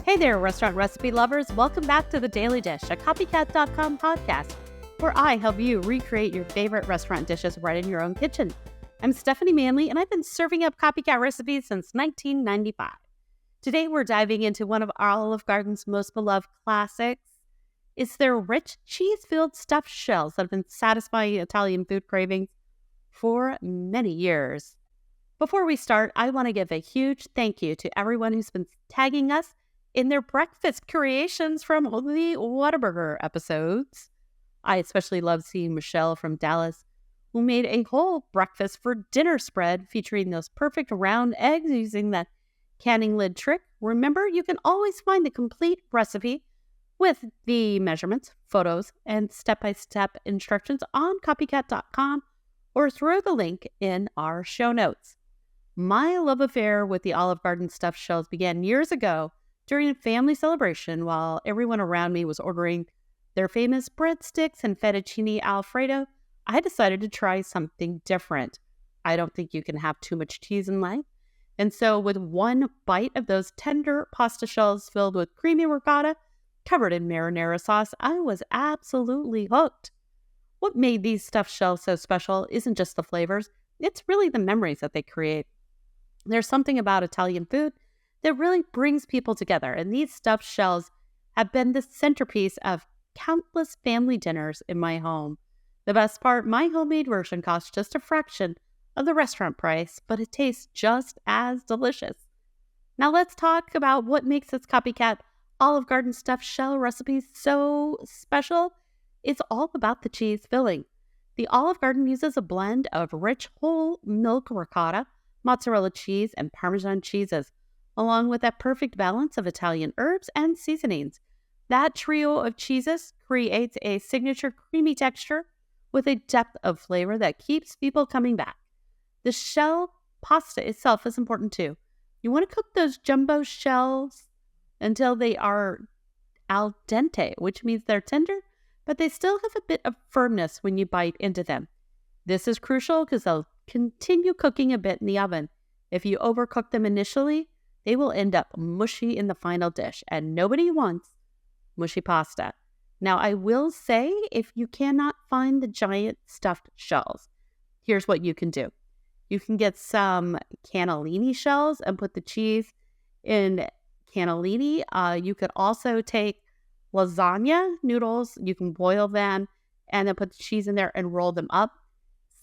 Hey there, restaurant recipe lovers. Welcome back to The Daily Dish, a copycat.com podcast where I help you recreate your favorite restaurant dishes right in your own kitchen. I'm Stephanie Manley, and I've been serving up copycat recipes since 1995. Today, we're diving into one of Olive Garden's most beloved classics. It's their rich, cheese-filled stuffed shells that have been satisfying Italian food cravings for many years. Before we start, I want to give a huge thank you to everyone who's been tagging us in their breakfast creations from the Whataburger episodes. I especially love seeing Michelle from Dallas, who made a whole breakfast for dinner spread featuring those perfect round eggs using that canning lid trick. Remember, you can always find the complete recipe with the measurements, photos, and step-by-step instructions on copycat.com or through the link in our show notes. My love affair with the Olive Garden stuffed shells began years ago during a family celebration while everyone around me was ordering their famous breadsticks and fettuccine alfredo. I decided to try something different. I don't think you can have too much cheese in life. And so with one bite of those tender pasta shells filled with creamy ricotta, covered in marinara sauce, I was absolutely hooked. What made these stuffed shells so special isn't just the flavors, it's really the memories that they create. There's something about Italian food that really brings people together, and these stuffed shells have been the centerpiece of countless family dinners in my home. The best part, my homemade version costs just a fraction of the restaurant price, but it tastes just as delicious. Now let's talk about what makes this copycat Olive Garden stuffed shell recipe so special. It's all about the cheese filling. The Olive Garden uses a blend of rich whole milk ricotta, mozzarella cheese, and Parmesan cheeses, along with that perfect balance of Italian herbs and seasonings. That trio of cheeses creates a signature creamy texture with a depth of flavor that keeps people coming back. The shell pasta itself is important too. You want to cook those jumbo shells until they are al dente, which means they're tender, but they still have a bit of firmness when you bite into them. This is crucial because they'll continue cooking a bit in the oven. If you overcook them initially, they will end up mushy in the final dish, and nobody wants mushy pasta. Now, I will say, if you cannot find the giant stuffed shells, here's what you can do. You can get some cannellini shells and put the cheese in cannellini. You could also take lasagna noodles. You can boil them and then put the cheese in there and roll them up.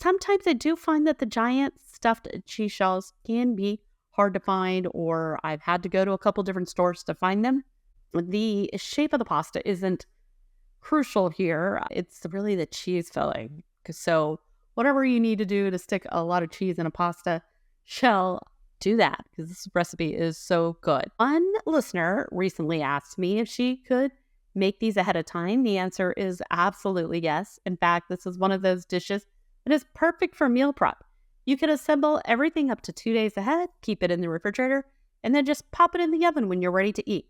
Sometimes I do find that the giant stuffed cheese shells can be hard to find, or I've had to go to a couple different stores to find them. The shape of the pasta isn't crucial here. It's really the cheese filling. So whatever you need to do to stick a lot of cheese in a pasta shell, do that because this recipe is so good. One listener recently asked me if she could make these ahead of time. The answer is absolutely yes. In fact, this is one of those dishes that is perfect for meal prep. You can assemble everything up to 2 days ahead, keep it in the refrigerator, and then just pop it in the oven when you're ready to eat.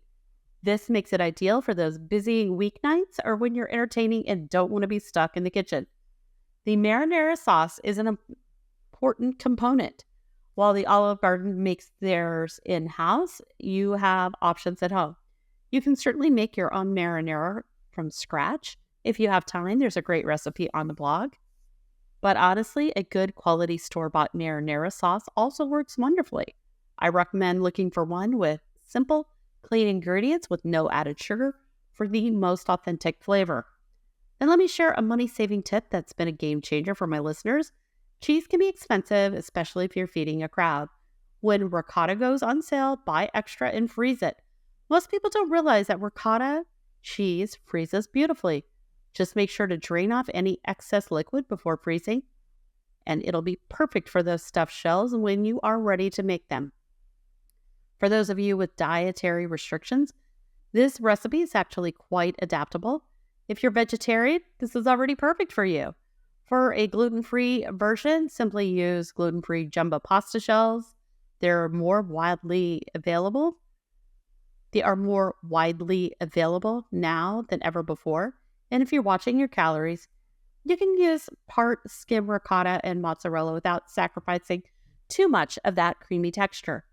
This makes it ideal for those busy weeknights or when you're entertaining and don't want to be stuck in the kitchen. The marinara sauce is an important component. While the Olive Garden makes theirs in-house, you have options at home. You can certainly make your own marinara from scratch. If you have time, there's a great recipe on the blog. But honestly, a good quality store-bought marinara sauce also works wonderfully. I recommend looking for one with simple, clean ingredients with no added sugar for the most authentic flavor. And let me share a money-saving tip that's been a game changer for my listeners. Cheese can be expensive, especially if you're feeding a crowd. When ricotta goes on sale, buy extra and freeze it. Most people don't realize that ricotta cheese freezes beautifully. Just make sure to drain off any excess liquid before freezing, and it'll be perfect for those stuffed shells when you are ready to make them. For those of you with dietary restrictions, this recipe is actually quite adaptable. If you're vegetarian, this is already perfect for you. For a gluten-free version, simply use gluten-free jumbo pasta shells. They are more widely available now than ever before. And if you're watching your calories, you can use part skim ricotta and mozzarella without sacrificing too much of that creamy texture.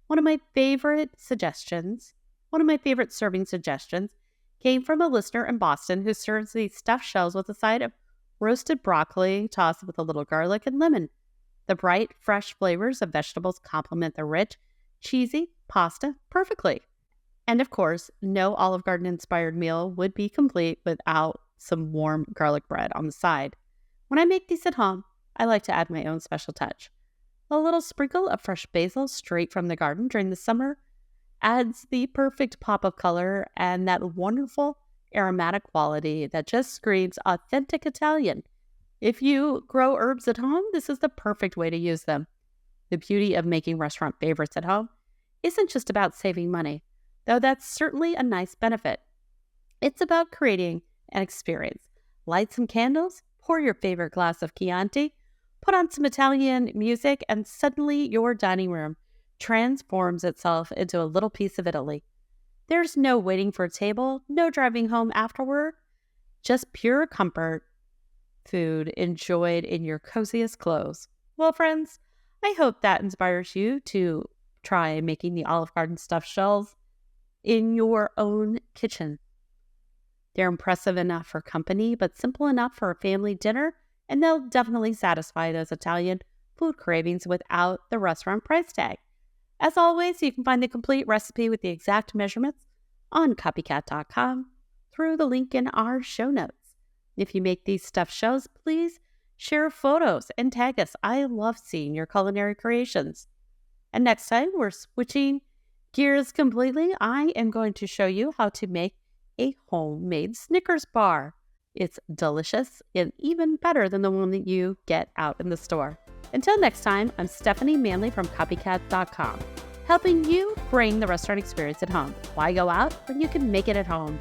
One of my favorite suggestions One of my favorite serving suggestions came from a listener in Boston who serves these stuffed shells with a side of roasted broccoli tossed with a little garlic and lemon. The bright, fresh flavors of vegetables complement the rich, cheesy pasta perfectly. And of course, no Olive Garden-inspired meal would be complete without some warm garlic bread on the side. When I make these at home, I like to add my own special touch. A little sprinkle of fresh basil straight from the garden during the summer adds the perfect pop of color and that wonderful aromatic quality that just screams authentic Italian. If you grow herbs at home, this is the perfect way to use them. The beauty of making restaurant favorites at home isn't just about saving money, though that's certainly a nice benefit. It's about creating an experience. Light some candles, pour your favorite glass of Chianti, put on some Italian music, and suddenly your dining room transforms itself into a little piece of Italy. There's no waiting for a table, no driving home afterward, just pure comfort food enjoyed in your coziest clothes. Well, friends, I hope that inspires you to try making the Olive Garden stuffed shells in your own kitchen. They're impressive enough for company, but simple enough for a family dinner, and they'll definitely satisfy those Italian food cravings without the restaurant price tag. As always, you can find the complete recipe with the exact measurements on copycat.com through the link in our show notes. If you make these stuffed shells, please share photos and tag us. I love seeing your culinary creations. And next time, we're switching gears completely. I am going to show you how to make a homemade Snickers bar. It's delicious and even better than the one that you get out in the store. Until next time, I'm Stephanie Manley from copycat.com, helping you bring the restaurant experience at home. Why go out when you can make it at home?